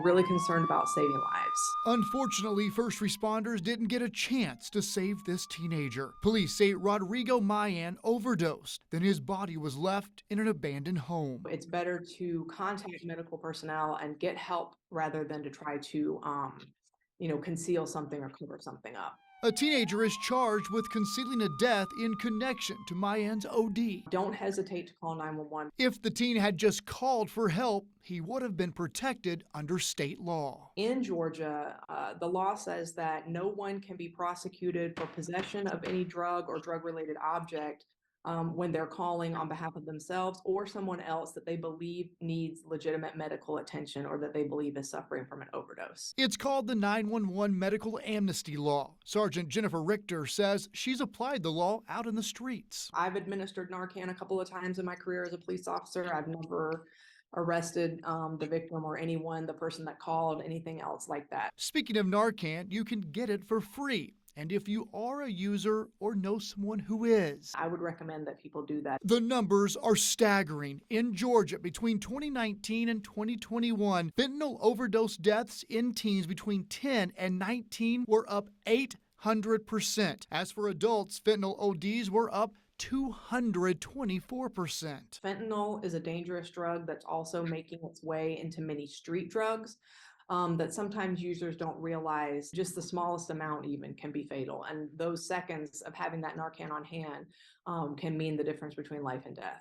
really concerned about saving lives. Unfortunately, first responders didn't get a chance to save this teenager. Police say Rodrigo Mayan overdosed, then his body was left in an abandoned home. It's better to contact medical personnel and get help rather than to try to, conceal something or cover something up. A teenager is charged with concealing a death in connection to Mayan's OD. Don't hesitate to call 911. If the teen had just called for help, he would have been protected under state law. In Georgia, the law says that no one can be prosecuted for possession of any drug or drug-related object when they're calling on behalf of themselves or someone else that they believe needs legitimate medical attention or that they believe is suffering from an overdose. It's called the 911 Medical Amnesty Law. Sergeant Jennifer Richter says she's applied the law out in the streets. I've administered Narcan a couple of times in my career as a police officer. I've never arrested the victim or anyone, the person that called, anything else like that. Speaking of Narcan, you can get it for free. And if you are a user or know someone who is, I would recommend that people do that. the numbers are staggering. In Georgia, between 2019 and 2021, fentanyl overdose deaths in teens between 10 and 19 were up 800%. As for adults, fentanyl ODs were up 224%. Fentanyl is a dangerous drug that's also making its way into many street drugs. That sometimes users don't realize just the smallest amount even can be fatal. And those seconds of having that Narcan on hand can mean the difference between life and death.